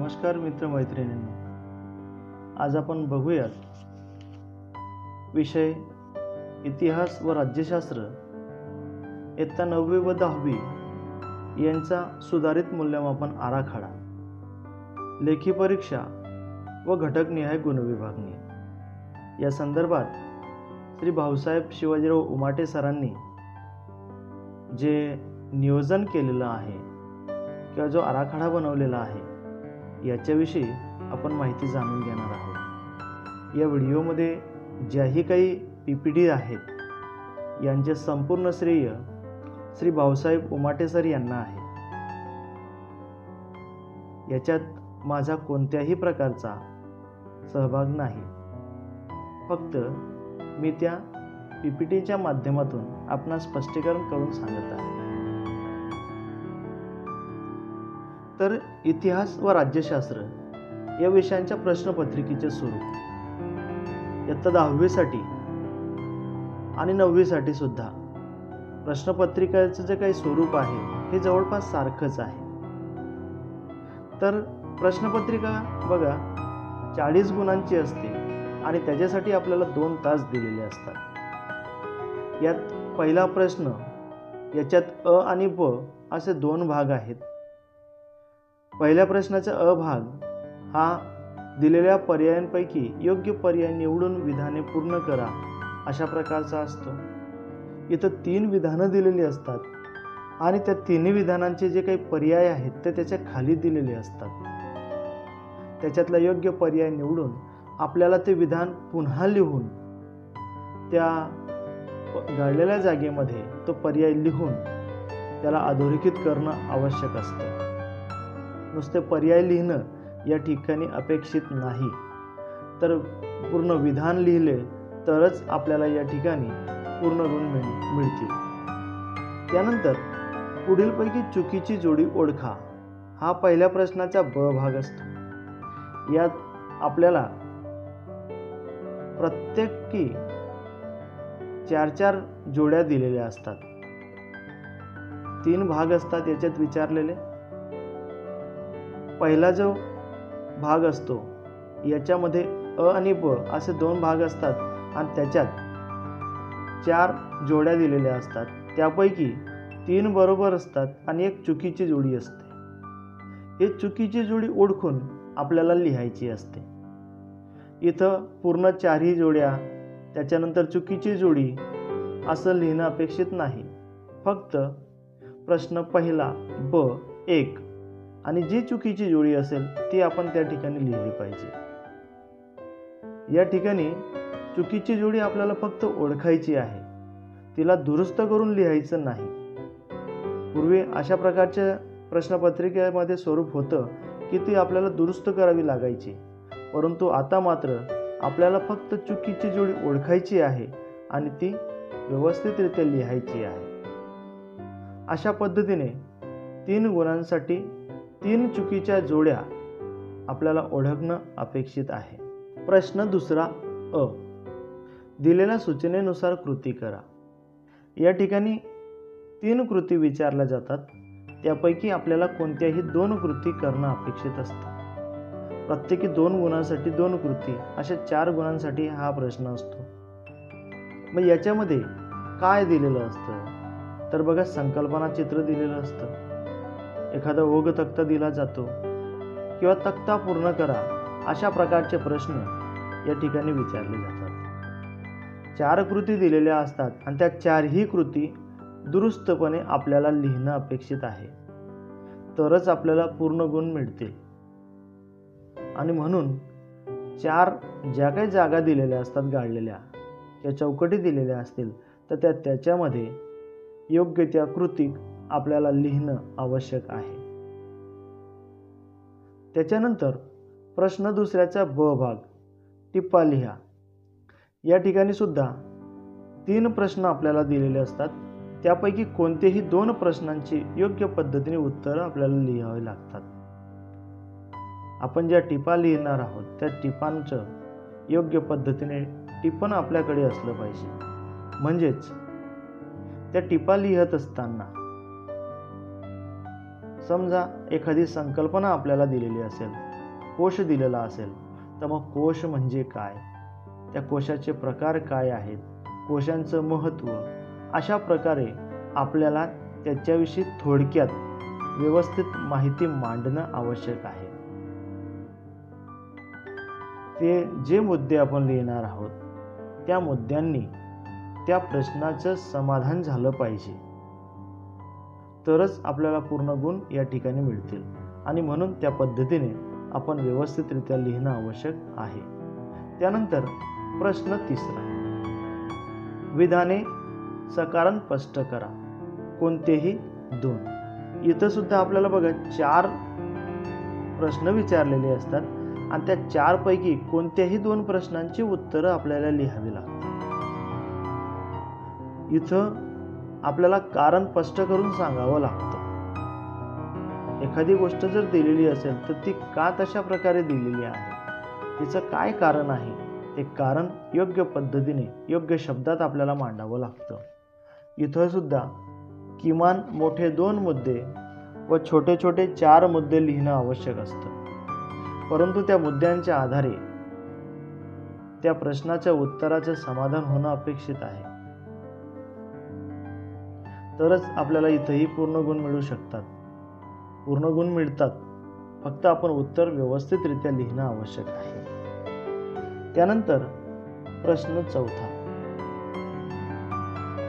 नमस्कार मित्रमैत्रिणींनो, आज आपण बघूयात विषय इतिहास व राज्यशास्त्र इयत्ता 9वी व 10वी यांचा सुधारित मूल्यमापन आराखडा, लेखी परीक्षा व घटकनिहाय गुणविभागणी या संदर्भात श्री भाऊसाहेब शिवाजीराव उमाटे सरांनी जे नियोजन केलेलं आहे किंवा जो आराखडा बनवलेला आहे याच्याविषयी आपण माहिती जाणून घेणार आहोत। या व्हिडिओमध्ये ज्याही काही PPT आहेत यांचे संपूर्ण श्रेय श्री भाऊसाहेब उमाटे सर यांना आहे। याच्यात माझा कोणत्याही प्रकारचा सहभाग नाही, फक्त मी त्या PPTच्या माध्यमातून आपणास स्पष्टीकरण करून सांगत आहे। तर इतिहास व राज्यशास्त्र या विषयांच्या प्रश्नपत्रिकेचे स्वरूप इयत्ता 10वी साठी आणि 9वी साठी सुद्धा प्रश्नपत्रिकेचे जे काही स्वरूप आहे हे जवळपास सारखंच आहे। तर प्रश्नपत्रिका बघा 40 गुणांची असते आणि त्याच्यासाठी आपल्याला 2 तास दिलेले असतात। यात पहिला प्रश्न, याच्यात अ आणि ब असे 2 भाग आहेत। पहिल्या प्रश्नाचा अ भाग हा दिलेल्या पर्यायांपैकी योग्य पर्याय निवडून विधाने पूर्ण करा अशा प्रकारचा असतो। इथं 3 विधानं दिलेली असतात आणि त्या 3 विधानांचे जे काही पर्याय आहेत ते त्याच्या खाली दिलेले असतात। त्याच्यातला योग्य पर्याय निवडून आपल्याला ते विधान पुन्हा लिहून त्या गाळलेल्या जागेमध्ये तो पर्याय लिहून त्याला अधोरेखित करणं आवश्यक असतं। नुसते पर्याय लिहिणं या ठिकाणी अपेक्षित नाही, तर पूर्ण विधान लिहिले तरच आपल्याला या ठिकाणी पूर्ण गुण मिळतील। त्यानंतर पुढीलपैकी चुकीची जोडी ओळखा हा पहिल्या प्रश्नाचा ब भाग असतो। यात आपल्याला प्रत्येकी 4-4 जोड्या दिलेल्या असतात। 3 भाग असतात याच्यात विचारलेले। पहिला जो भाग असतो याच्यामध्ये अ आणि ब असे 2 भाग असतात आणि त्याच्यात 4 जोड्या दिलेल्या असतात। त्यापैकी 3 बरोबर असतात आणि 1 चुकीची जोडी असते। ही चुकीची जोडी ओळखून आपल्याला लिहायची असते। इथं पूर्ण 4ही जोड्या त्याच्यानंतर चुकीची जोडी असं लिहिणं अपेक्षित नाही, फक्त प्रश्न पहिला ब 1 आणि जी चुकीची जोडी असेल ती आपण त्या ठिकाणी लिहिली पाहिजे। या ठिकाणी चुकीची जोडी आपल्याला फक्त ओळखायची आहे, तिला दुरुस्त करून लिहायचं नाही। पूर्वी अशा प्रकारच्या प्रश्नपत्रिकेमध्ये स्वरूप होतं की ती आपल्याला दुरुस्त करावी लागायची, परंतु आता मात्र आपल्याला फक्त चुकीची जोडी ओळखायची आहे आणि ती व्यवस्थितरित्या लिहायची आहे। अशा पद्धतीने 3 गुणांसाठी 3 चुकीच्या जोड्या आपल्याला ओळखणं अपेक्षित आहे। प्रश्न दुसरा अ, दिलेल्या सूचनेनुसार कृती करा। या ठिकाणी 3 कृती विचारल्या जातात, त्यापैकी आपल्याला कोणत्याही 2 कृती करणं अपेक्षित असतं। प्रत्येकी 2 गुणांसाठी 2 कृती अशा 4 गुणांसाठी हा प्रश्न असतो। मग याच्यामध्ये काय दिलेलं असतं तर बघा, संकल्पना चित्र दिलेलं असतं, एखादा ओघ तक्ता दिला जातो किंवा तक्ता पूर्ण करा अशा प्रकारचे प्रश्न या ठिकाणी विचारले जातात। 4 कृती दिलेल्या असतात आणि त्या 4ही कृती दुरुस्तपणे आपल्याला लिहिणं अपेक्षित आहे, तरच आपल्याला पूर्ण गुण मिळतील। आणि म्हणून 4 ज्या काही जागा दिलेल्या असतात गाळलेल्या त्या चौकटी दिलेल्या असतील तर त्याच्यामध्ये योग्य त्या कृती आपल्याला लिहिणं आवश्यक आहे। त्याच्यानंतर प्रश्न दुसऱ्याचा ब भाग, टिपा लिहा। या ठिकाणी सुद्धा 3 प्रश्न आपल्याला दिलेले असतात, त्यापैकी कोणतेही 2 प्रश्नांची योग्य पद्धतीने उत्तरं आपल्याला लिहावी लागतात। आपण ज्या टिपा लिहिणार आहोत त्या टिपांचं योग्य पद्धतीने टिपण आपल्याकडे असलं पाहिजे, म्हणजेच त्या टिपा लिहत असताना समजा एखादी संकल्पना आपल्याला दिलेली असेल कोश दिलेला असेल तर मग कोश म्हणजे काय, त्या कोशाचे प्रकार काय आहेत, कोशांचं महत्त्व, अशा प्रकारे आपल्याला त्याच्याविषयी थोडक्यात व्यवस्थित माहिती मांडणं आवश्यक आहे. ते जे मुद्दे आपण लिहिणार आहोत त्या मुद्द्यांनी त्या प्रश्नाचं समाधान झालं पाहिजे, तरच आपल्याला पूर्ण गुण या ठिकाणी मिळतील. आणि म्हणून त्या पद्धतीने आपण व्यवस्थितरित्या लिहिणं आवश्यक आहे. त्यानंतर प्रश्न तिसरा, विधाने सकारण स्पष्ट करा, कोणतेही दोन. इथं सुद्धा आपल्याला बघा 4 प्रश्न विचारलेले असतात आणि त्या 4 पैकी कोणत्याही 2 प्रश्नांची उत्तरं आपल्याला लिहावी लागतात. इथं आपल्याला कारण स्पष्ट करून सांगावं लागतं. एखादी गोष्ट जर दिलेली असेल तर ती का तशा प्रकारे दिलेली आहे, तिचं काय कारण आहे, ते कारण योग्य पद्धतीने योग्य शब्दात आपल्याला मांडावं लागतं. इथं सुद्धा किमान मोठे 2 मुद्दे व छोटे छोटे 4 मुद्दे लिहिणं आवश्यक असतं. परंतु त्या मुद्द्यांच्या आधारे त्या प्रश्नाच्या उत्तराचं समाधान होणं अपेक्षित आहे, तरच आपल्याला इथंही पूर्ण गुण मिळू शकतात. पूर्ण गुण मिळतात, फक्त आपण उत्तर व्यवस्थितरित्या लिहिणं आवश्यक आहे. त्यानंतर प्रश्न चौथा,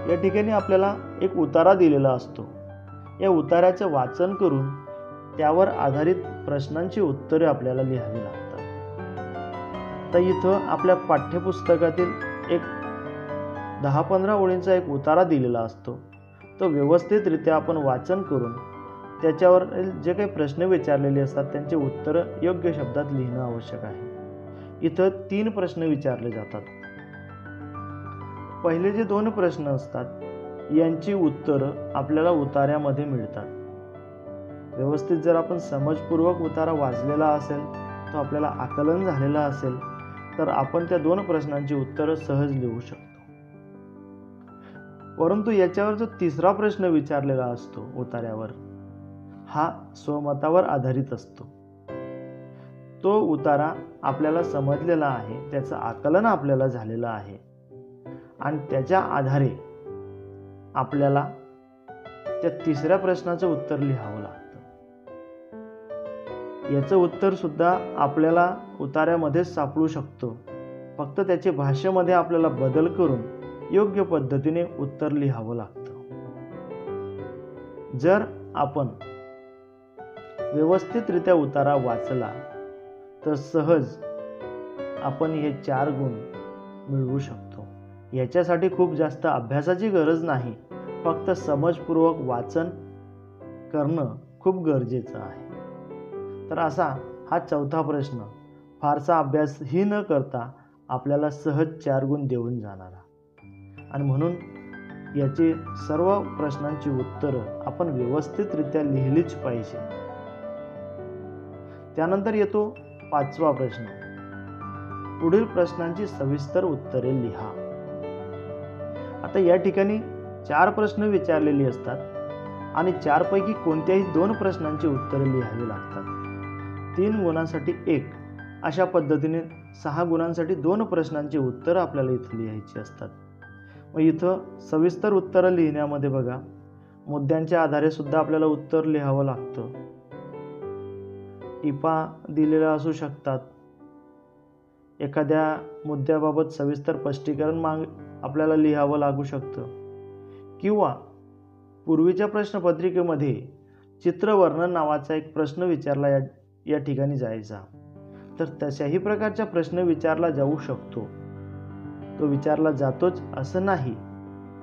या ठिकाणी आपल्याला एक उतारा दिलेला असतो. या उतार्याचं वाचन करून त्यावर आधारित प्रश्नांची उत्तरे आपल्याला लिहावी लागतात. तर इथं आपल्या पाठ्यपुस्तकातील एक 10-15 ओळींचा एक उतारा दिलेला असतो. तो व्यवस्थितरित्या आपण वाचन करून त्याच्यावर जे काही प्रश्न विचारलेले असतात त्यांचे उत्तर योग्य शब्दात लिहिणं आवश्यक आहे. इथं 3 प्रश्न विचारले जातात. पहिले जे 2 प्रश्न असतात यांची उत्तरं आपल्याला उतार्यामध्ये मिळतात. व्यवस्थित जर आपण समजपूर्वक उतारा वाचलेला असेल, तो आपल्याला आकलन झालेला असेल, तर आपण त्या 2 प्रश्नांची उत्तरं सहज लिहू शकतो. परंतु याच्यावर जो 3रा प्रश्न विचारलेला असतो उतार्यावर, हा स्वमतावर आधारित असतो. तो उतारा आपल्याला समजलेला आहे, त्याचं आकलन आपल्याला झालेलं आहे आणि त्याच्या आधारे आपल्याला त्या 3ऱ्या प्रश्नाचं उत्तर लिहावं लागतं. याचं उत्तर सुद्धा आपल्याला उतार्यामध्येच सापडू शकतो, फक्त त्याचे भाषेमध्ये आपल्याला बदल करून योग्य पद्धतीने उत्तर लिहावं लागतं. जर आपण व्यवस्थितरित्या उतारा वाचला तर सहज आपण हे 4 गुण मिळवू शकतो. याच्यासाठी खूप जास्त अभ्यासाची गरज नाही, फक्त समजपूर्वक वाचन करणं खूप गरजेचं आहे. तर असा हा 4था प्रश्न फारसा अभ्यासही न करता आपल्याला सहज 4 गुण देऊन जाणारा, आणि म्हणून याची सर्व प्रश्नांची उत्तरं आपण व्यवस्थितरित्या लिहिलीच पाहिजे. त्यानंतर येतो 5वा प्रश्न, पुढील प्रश्नांची सविस्तर उत्तरे लिहा. आता या ठिकाणी 4 प्रश्न विचारलेले असतात आणि 4 पैकी कोणत्याही 2 प्रश्नांची उत्तरे लिहावी लागतात. 3 गुणांसाठी 1 अशा पद्धतीने 6 गुणांसाठी 2 प्रश्नांची उत्तरं आपल्याला इथं लिहायची असतात. मग इथं सविस्तर उत्तरं लिहिण्यामध्ये बघा, मुद्द्यांच्या आधारे सुद्धा आपल्याला उत्तर लिहावं लागतं. टिपा दिलेल्या असू शकतात. एखाद्या मुद्द्याबाबत सविस्तर स्पष्टीकरण आपल्याला लिहावं लागू शकतं, किंवा पूर्वीच्या प्रश्नपत्रिकेमध्ये चित्रवर्णन नावाचा एक प्रश्न विचारला या ठिकाणी जायचा, तर तशाही प्रकारचा प्रश्न विचारला जाऊ शकतो. तो विचारला जातोच असं नाही,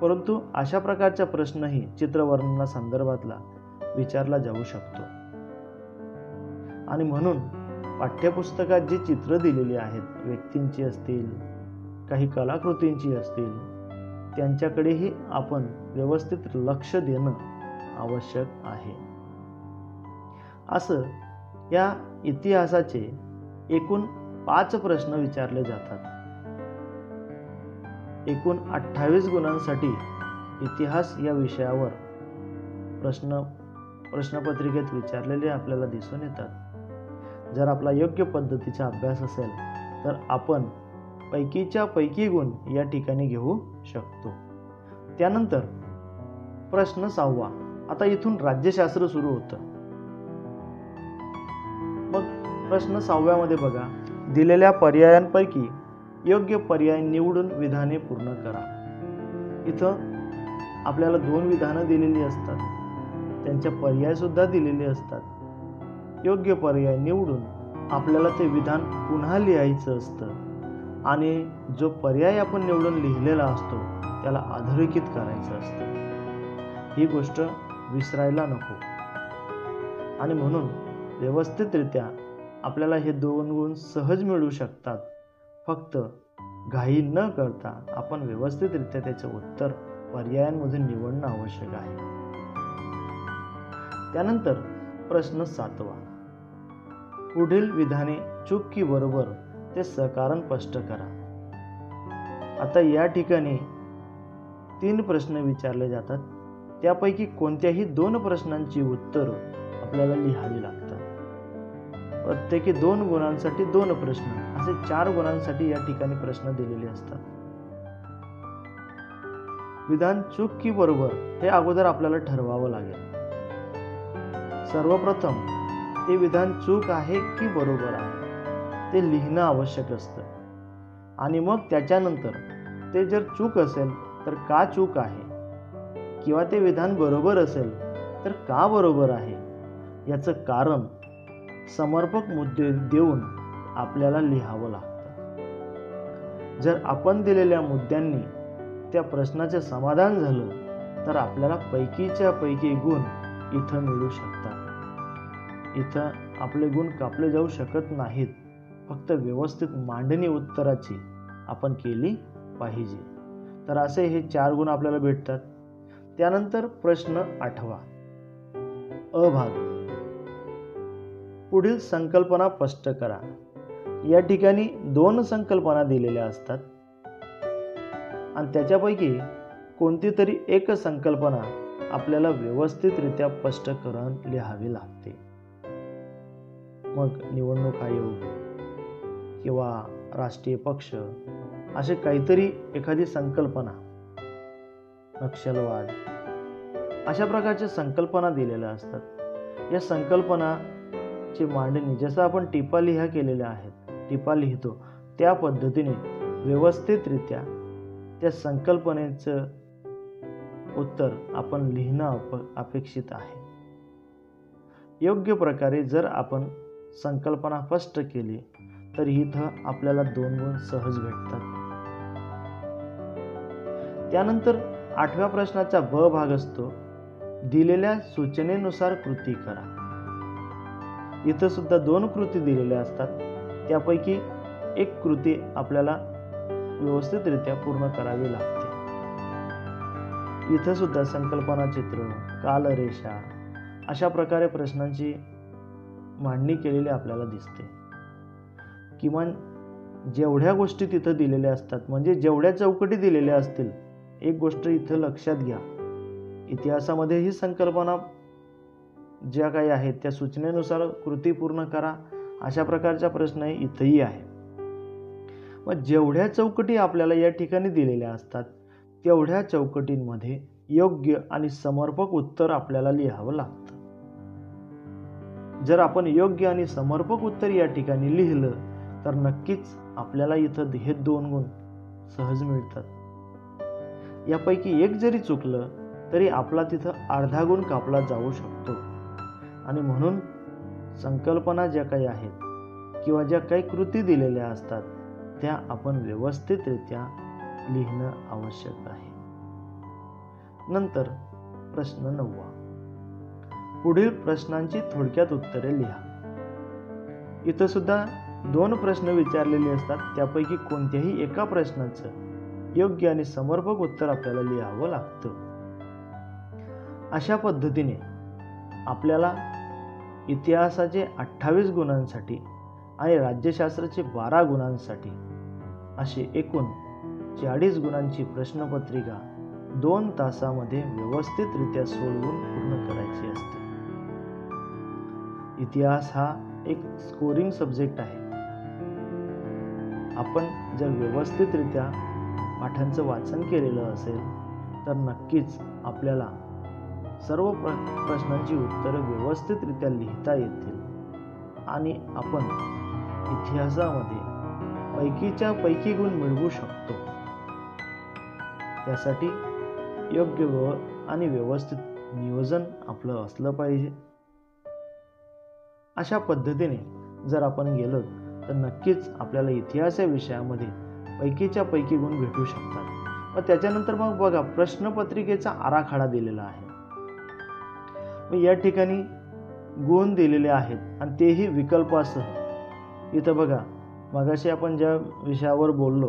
परंतु अशा प्रकारचा प्रश्नही चित्रवर्णनासंदर्भातला विचारला जाऊ शकतो. आणि म्हणून पाठ्यपुस्तकात जी चित्र दिलेली आहेत, व्यक्तींची असतील, काही कलाकृतींची असतील, त्यांच्याकडेही आपण व्यवस्थित लक्ष देणं आवश्यक आहे. असं या इतिहासाचे एकूण 5 प्रश्न विचारले जातात. एकूण 28 गुणांसाठी इतिहास या विषयावर प्रश्नपत्रिकेत विचारलेले आपल्याला दिसून येतात. जर आपला योग्य पद्धतीचा अभ्यास असेल तर आपण पैकीच्या पैकी गुण या ठिकाणी घेऊ शकतो. त्यानंतर प्रश्न 6. आता इथून राज्यशास्त्र सुरू होतं. मग प्रश्न 6 मध्ये बघा, दिलेल्या पर्यायांपैकी योग्य पर्याय निवडून विधाने पूर्ण करा. इथं आपल्याला 2 विधानं दिलेली असतात, त्यांचे पर्याय सुद्धा दिलेले असतात. योग्य पर्याय निवडून आपल्याला ते विधान पुन्हा लिहायचं असतं आणि जो पर्याय आपण निवडून लिहिलेला असतो त्याला अधोरेखित करायचं असतं. ही गोष्ट विसरायला नको. आणि म्हणून व्यवस्थितरित्या आपल्याला हे 2 गुण सहज मिळू शकतात. फक्त घाई न करता आपण व्यवस्थितरित्या त्याचं उत्तर पर्यायांमधून निवडणं आवश्यक आहे. त्यानंतर प्रश्न 7. पुढील विधाने चूक की बरोबर ते सकारण स्पष्ट करा. आता या ठिकाणी 3 प्रश्न विचारले जातात. त्यापैकी कोणत्याही 2 प्रश्नांची उत्तरं आपल्याला लिहावी लागतात. प्रत्येकी 2 गुणांसाठी 2 प्रश्न, असे 4 गुणांसाठी या ठिकाणी प्रश्न दिलेले असतात. विधान चूक की बरोबर हे अगोदर आपल्याला ठरवावं लागेल. सर्वप्रथम ते विधान चूक आहे की बरोबर आहे ते लिहिणं आवश्यक असतं आणि मग त्याच्यानंतर ते जर चूक असेल तर का चूक आहे किंवा ते विधान बरोबर असेल तर का बरोबर आहे याचं कारण समर्पक मुद्दे देऊन आपल्याला लिहावं लागतं. जर आपण दिलेल्या मुद्द्यांनी त्या प्रश्नाचे समाधान झालं तर आपल्याला पैकीच्या पैकी गुण इथं मिळू शकतात. इथं आपले गुण कापले जाऊ शकत नाहीत. फक्त व्यवस्थित मांडणी उत्तराची आपण केली पाहिजे. तर असे हे 4 गुण आपल्याला भेटतात. त्यानंतर प्रश्न 8. अ भाग, पुढील संकल्पना स्पष्ट करा. या ठिकाणी 2 संकल्पना दिलेल्या असतात आणि त्याच्यापैकी कोणती तरी एक संकल्पना आपल्याला व्यवस्थितरित्या स्पष्ट करून लिहावी लागते. मग निवडणूक आयोग किंवा राष्ट्रीय पक्ष असे काहीतरी एखादी संकल्पना, नक्षलवाद, अशा प्रकारच्या संकल्पना दिलेल्या असतात. या संकल्पनाची मांडणी जसं आपण टिपा लिहा केलेल्या आहेत, टिपा लिहितो त्या पद्धतीने व्यवस्थितरित्या त्या संकल्पनेचं उत्तर आपण लिहिणं अपेक्षित आहे. योग्य प्रकारे जर आपण संकल्पना स्पष्ट केली तर इथं आपल्याला 2 गुण सहज भेटतात. त्यानंतर 8व्या प्रश्नाचा ब भाग असतो, दिलेल्या सूचनेनुसार कृती करा. इथं सुद्धा 2 कृती दिलेल्या असतात. त्यापैकी एक कृती आपल्याला व्यवस्थितरित्या पूर्ण करावी लागते. इथं सुद्धा संकल्पना चित्र, कालरेषा अशा प्रकारे प्रश्नांची मांडणी केलेली आपल्याला दिसते. किमान जेवढ्या गोष्टी तिथं दिलेल्या असतात, म्हणजे जेवढ्या चौकटी दिलेल्या असतील, एक गोष्ट इथं लक्षात घ्या, इतिहासामध्ये ही संकल्पना ज्या काही आहेत त्या सूचनेनुसार कृती पूर्ण करा अशा प्रकारचा प्रश्न इथंही आहे. मग जेवढ्या चौकटी आपल्याला या ठिकाणी दिलेल्या असतात तेवढ्या चौकटींमध्ये योग्य आणि समर्पक उत्तर आपल्याला लिहावं लागतं. जर आपण योग्य आणि समर्पक उत्तर या ठिकाणी लिहिलं तर नक्कीच आपल्याला इथं हे 2 गुण सहज मिळतात. यापैकी एक जरी चुकलं तरी आपला तिथं अर्धा गुण कापला जाऊ शकतो. आणि म्हणून संकल्पना ज्या काही आहेत किंवा ज्या काही कृती दिलेल्या असतात त्या आपण व्यवस्थितरित्या लिहिणं आवश्यक आहे. नंतर प्रश्न 9. पुढील प्रश्नांची थोडक्यात उत्तरे लिहा. इथं सुद्धा 2 प्रश्न विचारलेले असतात. त्यापैकी कोणत्याही एका प्रश्नाचं योग्य आणि समर्पक उत्तर आपल्याला लिहावं लागतं. अशा पद्धतीने आपल्याला इतिहासाचे 28 गुणांसाठी आणि राज्यशास्त्राचे 12 गुणांसाठी असे एकूण 40 गुणांची प्रश्नपत्रिका 2 तासामध्ये व्यवस्थितरित्या सोडवून पूर्ण करायची असते. इतिहास हा एक स्कोरिंग सब्जेक्ट आहे. आपण जर व्यवस्थितरित्या पाठांचं वाचन केलेलं असेल तर नक्कीच आपल्याला सर्व प्रश्नांची उत्तरं व्यवस्थितरित्या लिहिता येतील आणि आपण इतिहासामध्ये पैकीच्या पैकी गुण मिळवू शकतो. त्यासाठी योग्य आणि व्यवस्थित नियोजन आपलं असलं पाहिजे. अशा पद्धतीने जर आपण गेलो तर नक्कीच आपल्याला इतिहास या विषयामध्ये पैकीच्या पैकी गुण भेटू शकतात. व त्याच्यानंतर मग बघा प्रश्नपत्रिकेचा आराखडा दिलेला आहे. या ठिकाणी गुण दिलेले आहेत आणि तेही विकल्पासह. इथं बघा मगाशी आपण ज्या विषयावर बोललो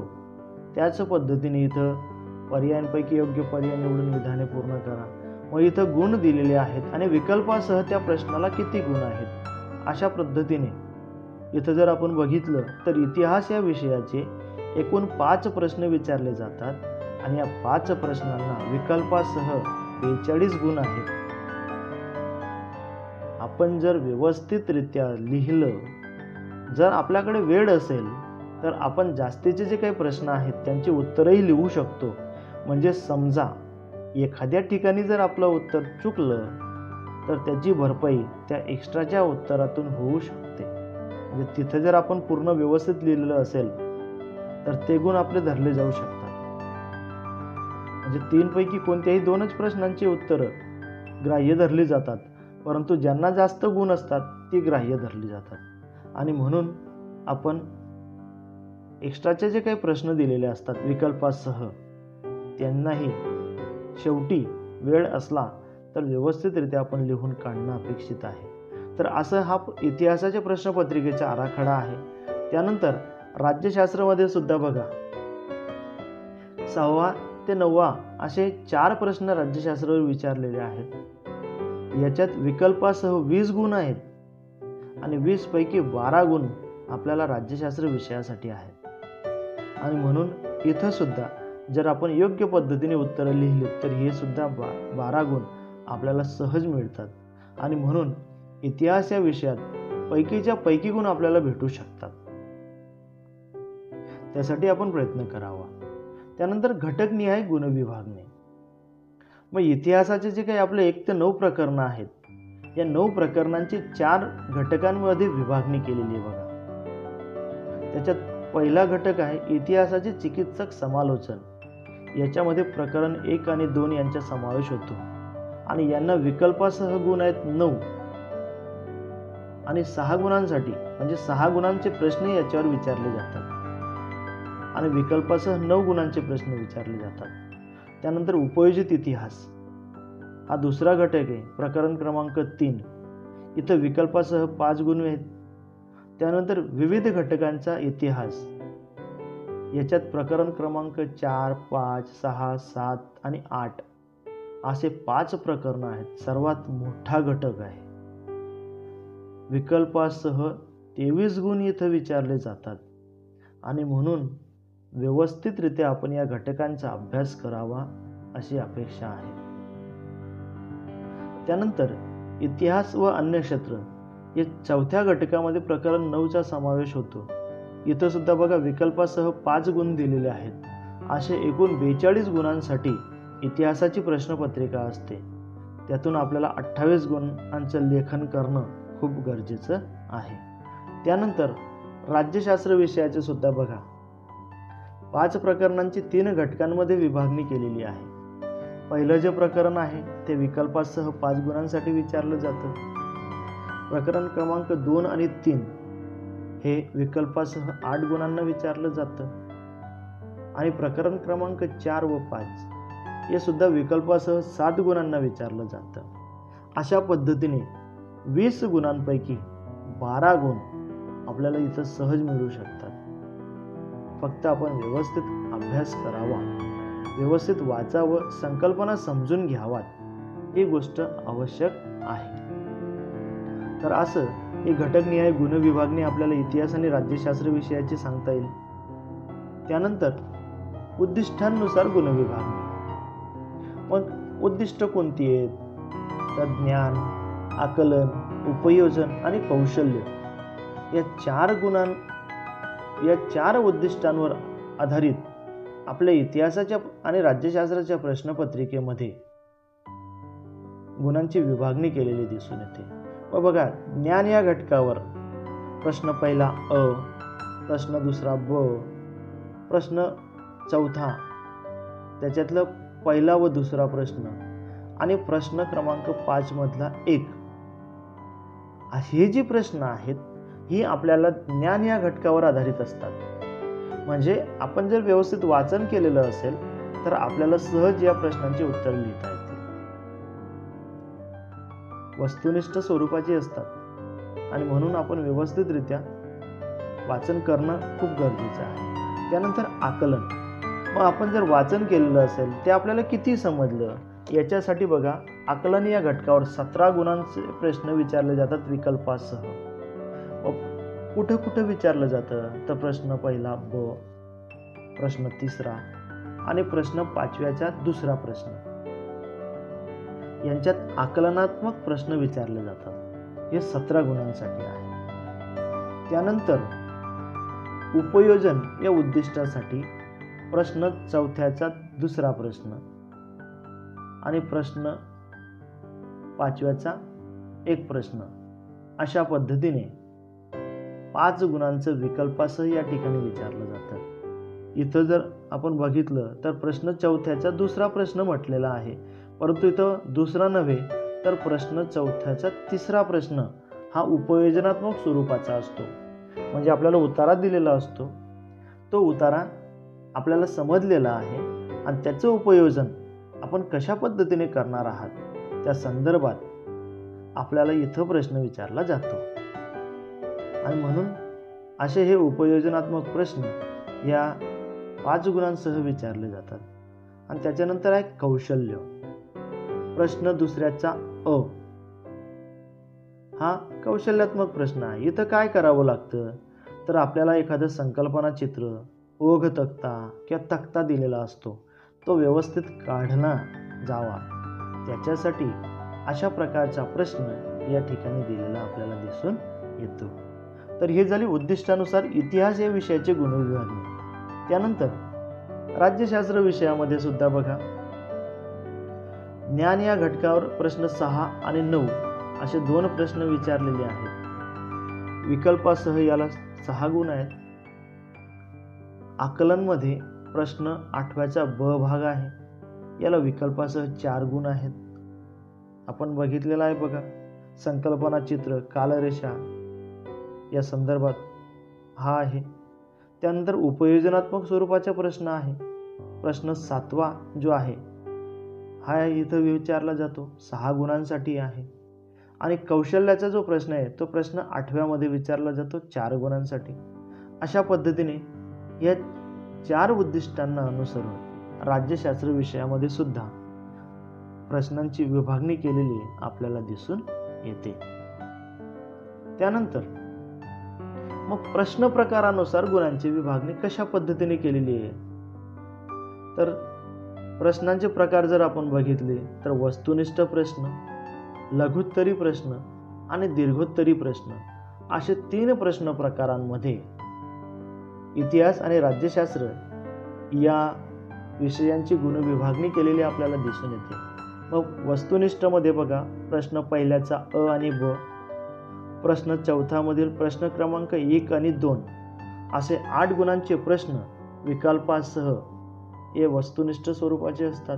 त्याच पद्धतीने इथं पर्यायांपैकी योग्य पर्याय निवडून विधाने पूर्ण करा. मग इथं गुण दिलेले आहेत आणि विकल्पासह त्या प्रश्नाला किती गुण आहेत अशा पद्धतीने इथं जर आपण बघितलं तर इतिहास या विषयाचे एकूण 5 प्रश्न विचारले जातात आणि या 5 प्रश्नांना विकल्पासह 42 गुण आहेत. आपण जर व्यवस्थितरित्या लिहिलं, जर आपल्याकडे वेळ असेल तर आपण जास्तीचे जे काही प्रश्न आहेत त्यांची उत्तरही लिहू शकतो. म्हणजे समजा एखाद्या ठिकाणी जर आपलं उत्तर चुकलं तर त्याची भरपाई त्या एक्स्ट्राच्या उत्तरातून होऊ शकते. म्हणजे तिथे जर आपण पूर्ण व्यवस्थित लिहिलेलं असेल तर ते गुण आपले धरले जाऊ शकतात. म्हणजे 3 पैकी कोणत्याही 2च प्रश्नांची उत्तरं ग्राह्य धरली जातात, परंतु ज्यांना जास्त गुण असतात ती ग्राह्य धरली जातात. आणि म्हणून आपण एक्स्ट्राचे जे काही प्रश्न दिलेले असतात विकल्पासह त्यांनाही शेवटी वेळ असला तर व्यवस्थितरित्या आपण लिहून काढणं अपेक्षित आहे. तर असं हा इतिहासाच्या प्रश्नपत्रिकेचा आराखडा आहे. त्यानंतर राज्यशास्त्रामध्ये सुद्धा बघा 6वा ते 9वा असे 4 प्रश्न राज्यशास्त्रावर विचारलेले आहेत. याच्यात विकल्पासह 20 गुण आहेत आणि 20 पैकी 12 गुण आपल्याला राज्यशास्त्र विषयासाठी आहेत. आणि म्हणून इथं सुद्धा जर आपण योग्य पद्धतीने उत्तरं लिहिली तर हे सुद्धा 12 गुण आपल्याला सहज मिळतात. आणि म्हणून इतिहास या विषयात पैकीच्या पैकी गुण आपल्याला भेटू शकतात. त्यासाठी आपण प्रयत्न करावा. त्यानंतर घटकनिहाय गुण विभागणे. मग इतिहासाचे जे काही आपले 1 ते 9 प्रकरणं आहेत, या 9 प्रकरणांची 4 घटकांमध्ये विभागणी केलेली आहे बघा. त्याच्यात पहिला घटक आहे इतिहासाचे चिकित्सक समालोचन. याच्यामध्ये प्रकरण 1 आणि 2 यांचा समावेश होतो आणि यांना विकल्पासह गुण आहेत 9 आणि 6 गुणांसाठी म्हणजे 6 गुणांचे प्रश्न याच्यावर विचारले जातात आणि विकल्पासह 9 गुणांचे प्रश्न विचारले जातात. त्यानंतर उपयोजित इतिहास हा दुसरा घटक आहे, प्रकरण क्रमांक 3. इथं विकल्पासह 5 गुण आहेत. त्यानंतर विविध घटकांचा इतिहास, याच्यात प्रकरण क्रमांक 4, 5, 6, 7 आणि 8 असे 5 प्रकरणं आहेत. सर्वात मोठा घटक आहे. विकल्पासह 23 गुण इथं विचारले जातात आणि म्हणून व्यवस्थितरित्या आपण या घटकांचा अभ्यास करावा अशी अपेक्षा आहे. त्यानंतर इतिहास व अन्य क्षेत्र या 4थ्या घटकामध्ये प्रकरण 9चा समावेश होतो. इथं सुद्धा बघा विकल्पासह 5 गुण दिलेले आहेत. असे एकूण 42 गुणांसाठी इतिहासाची प्रश्नपत्रिका असते. त्यातून आपल्याला 28 गुणांचं लेखन करणं खूप गरजेचं आहे. त्यानंतर राज्यशास्त्र विषयाचे सुद्धा बघा 5 प्रकरणांची 3 घटकांमध्ये विभागणी केलेली आहे. पहिलं जे प्रकरण आहे ते विकल्पासह 5 गुणांसाठी विचारलं जातं. प्रकरण क्रमांक 2 आणि 3 हे विकल्पासह 8 गुणांना विचारलं जातं आणि प्रकरण क्रमांक 4 व 5 हे सुद्धा विकल्पासह 7 गुणांना विचारलं जातं. अशा पद्धतीने 20 गुणांपैकी 12 गुण आपल्याला इथं सहज मिळू शकतात. फक्त आपण व्यवस्थित अभ्यास करावा, व्यवस्थित वाचावं, संकल्पना समजून घ्यावात ही गोष्ट आवश्यक आहे. तर असं ही घटकनिहाय गुण विभागणी आपल्याला इतिहास आणि राज्यशास्त्र विषयाची सांगता येईल. त्यानंतर उद्दिष्टांनुसार गुण विभागणी. मग उद्दिष्ट कोणती आहेत? तर ज्ञान, आकलन, उपयोजन आणि कौशल्य या चार उद्दिष्टांवर आधारित आपल्या इतिहासाच्या आणि राज्यशास्त्राच्या प्रश्नपत्रिकेमध्ये गुणांची विभागणी केलेली दिसून येते. व बघा, ज्ञान या घटकावर प्रश्न पहिला अ, प्रश्न दुसरा ब, प्रश्न चौथा त्याच्यातलं पहिला व दुसरा प्रश्न आणि प्रश्न क्रमांक 5 मधला 1, हे जी प्रश्न आहेत ही आपल्याला ज्ञान या घटकावर आधारित असतात. म्हणजे आपण जर व्यवस्थित वाचन केलेलं असेल तर आपल्याला सहज या प्रश्नांची उत्तरे लिहिता येतील. वस्तुनिष्ठ स्वरूपाची असतात आणि म्हणून आपण व्यवस्थितरित्या वाचन करणं खूप गरजेचं आहे. त्यानंतर आकलन. मग आपण जर वाचन केलेलं असेल ते आपल्याला किती समजलं याच्यासाठी बघा, आकलन या घटकावर 17 गुणांचे प्रश्न विचारले जातात विकल्पासह. कुठं कुठं विचारलं जातं तर प्रश्न पहिला ब, प्रश्न तिसरा आणि प्रश्न 5व्याचा दुसरा प्रश्न यांच्यात आकलनात्मक प्रश्न विचारले जातात. हे 17 गुणांसाठी आहे. त्यानंतर उपयोजन या उद्दिष्टासाठी प्रश्न चौथ्याचा दुसरा प्रश्न आणि प्रश्न 5व्याचा एक प्रश्न अशा पद्धतीने 5 गुणांचं विकल्पासह या ठिकाणी विचारलं जातं. इथं जर आपण बघितलं तर प्रश्न चौथ्याचा दुसरा प्रश्न म्हटलेला आहे, परंतु इथं दुसरा नव्हे तर प्रश्न चौथ्याचा तिसरा प्रश्न हा उपयोजनात्मक स्वरूपाचा असतो. म्हणजे आपल्याला उतारा दिलेला असतो, तो उतारा आपल्याला समजलेला आहे आणि त्याचं उपयोजन आपण कशा पद्धतीने करणार आहात त्या संदर्भात आपल्याला इथं प्रश्न विचारला जातो. आणि म्हणून असे हे उपयोजनात्मक प्रश्न या 5 गुणांसह विचारले जातात. आणि त्याच्यानंतर आहे कौशल्य. प्रश्न दुसऱ्याचा अ हा कौशल्यात्मक प्रश्न आहे. इथं काय करावं लागतं तर आपल्याला एखादं संकल्पना चित्र, ओघ तक्ता किंवा तक्ता दिलेला असतो, तो व्यवस्थित काढला जावा, त्याच्यासाठी अशा प्रकारचा प्रश्न या ठिकाणी दिलेला आपल्याला दिसून येतो. तर हे झाली उद्दिष्टानुसार इतिहास या विषयाचे गुणविभागणी. त्यानंतर राज्यशास्त्र विषयामध्ये सुद्धा बघा, ज्ञान या घटकावर प्रश्न 6 आणि 9 असे 2 प्रश्न विचारलेले आहेत. विकल्पासह याला 6 गुण आहेत. आकलनमध्ये प्रश्न 8व्याचा ब भाग आहे, याला विकल्पासह 4 गुण आहेत. आपण बघितलेला आहे बघा, संकल्पना चित्र, कालरेषा या संदर्भात हा आहे. त्यानंतर उपयोजनात्मक स्वरूपाचा प्रश्न आहे. प्रश्न 7वा जो आहे हा इथं विचारला जातो, 6 गुणांसाठी आहे. आणि कौशल्याचा जो प्रश्न आहे तो प्रश्न 8व्यामध्ये विचारला जातो, 4 गुणांसाठी. अशा पद्धतीने या 4 उद्दिष्टांना अनुसरून राज्यशास्त्र विषयामध्ये सुद्धा प्रश्नांची विभागणी केलेली आपल्याला दिसून येते. त्यानंतर मग प्रश्न प्रकारानुसार गुणांची विभागणी कशा पद्धतीने केलेली आहे तर प्रश्नांचे प्रकार जर आपण बघितले तर वस्तुनिष्ठ प्रश्न, लघुत्तरी प्रश्न आणि दीर्घोत्तरी प्रश्न असे 3 प्रश्न प्रकारांमध्ये इतिहास आणि राज्यशास्त्र या विषयांची गुणविभागणी केलेली आपल्याला दिसून येते. मग वस्तुनिष्ठमध्ये बघा, प्रश्न पहिल्याचा अ आणि ब, प्रश्न चौथामधील प्रश्न क्रमांक 1 आणि 2 असे 8 गुणांचे प्रश्न विकल्पासह हे वस्तुनिष्ठ स्वरूपाचे असतात.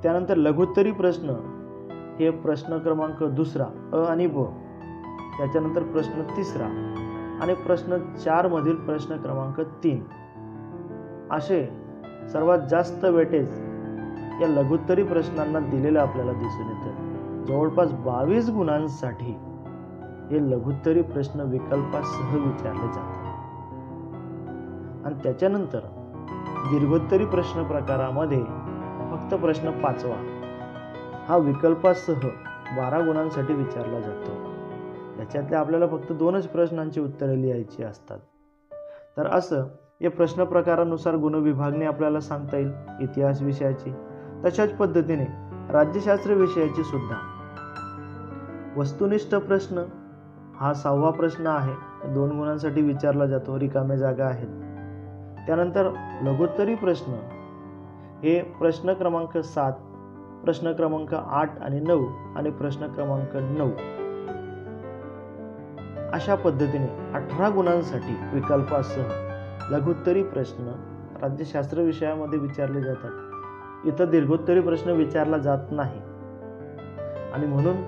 त्यानंतर लघुत्तरी प्रश्न हे प्रश्न क्रमांक दुसरा अ आणि ब, त्याच्यानंतर प्रश्न तिसरा आणि प्रश्न 4 मधील प्रश्न क्रमांक 3 असे सर्वात जास्त वेटेज या लघुत्तरी प्रश्नांना दिलेलं आपल्याला दिसून येतं. जवळपास 22 गुणांसाठी हे लघुत्तरी प्रश्न विकल्पासह विचारले जातात. आणि त्याच्यानंतर दीर्घोत्तरी प्रश्न प्रकारामध्ये फक्त प्रश्न 5वा हा विकल्पासह 12 गुणांसाठी विचारला जातो. याच्यातले आपल्याला फक्त 2च प्रश्नांची उत्तरे लिहायची असतात. तर असं या प्रश्न प्रकारानुसार गुणविभागणी आपल्याला सांगता येईल इतिहास विषयाची. तशाच पद्धतीने राज्यशास्त्र विषयाची सुद्धा वस्तुनिष्ठ प्रश्न हा 6वा प्रश्न आहे, 2 गुणांसाठी विचारला जातो, रिकाम्या जागा आहेत. त्यानंतर लघुत्तरी प्रश्न हे प्रश्न क्रमांक 7, प्रश्न क्रमांक 8 आणि 9 आणि प्रश्न क्रमांक 9 अशा पद्धतीने 18 गुणांसाठी विकल्पासह लघुत्तरी प्रश्न राज्यशास्त्र विषयामध्ये विचारले जातात. इथं दीर्घोत्तरी प्रश्न विचारला जात नाही आणि म्हणून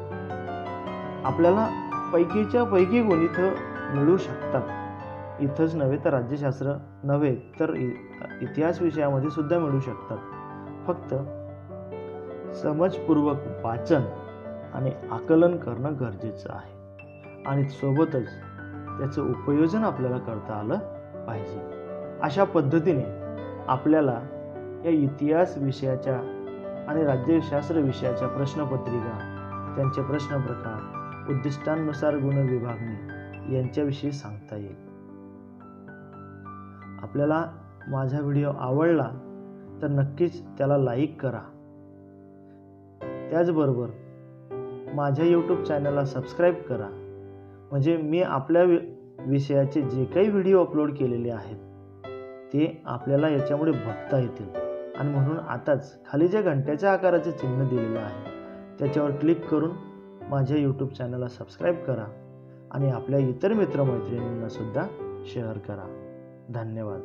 आपल्याला पैकीच्या पैकी गुण इथं मिळू शकतात. इथंच नव्हे तर राज्यशास्त्र नव्हे तर इतिहास विषयामध्ये सुद्धा मिळू शकतात. फक्त समजपूर्वक वाचन आणि आकलन करणं गरजेचं आहे आणि सोबतच त्याचं उपयोजन आपल्याला करता आलं पाहिजे. अशा पद्धतीने आपल्याला या इतिहास विषयाच्या आणि राज्यशास्त्र विषयाच्या प्रश्नपत्रिका, त्यांचे प्रश्न प्रकार, उद्दिष्टांनुसार गुण विभागणी यांच्याविषयी सांगता येईल. आपल्याला माझा व्हिडिओ आवडला तर नक्कीच त्याला लाईक करा. त्याचबरोबर माझ्या यूट्यूब चॅनलला सबस्क्राईब करा, म्हणजे मी आपल्या विषयाचे जे काही व्हिडिओ अपलोड केलेले आहेत ते आपल्याला याच्यामुळे बघता येतील. आणि म्हणून आताच खाली जे घंट्याच्या आकाराचे चिन्ह दिलेलं आहे त्याच्यावर क्लिक करून माझ्या यूट्यूब चॅनलला सबस्क्राईब करा आणि आपल्या इतर मित्रमैत्रिणींना सुद्धा शेअर करा. धन्यवाद.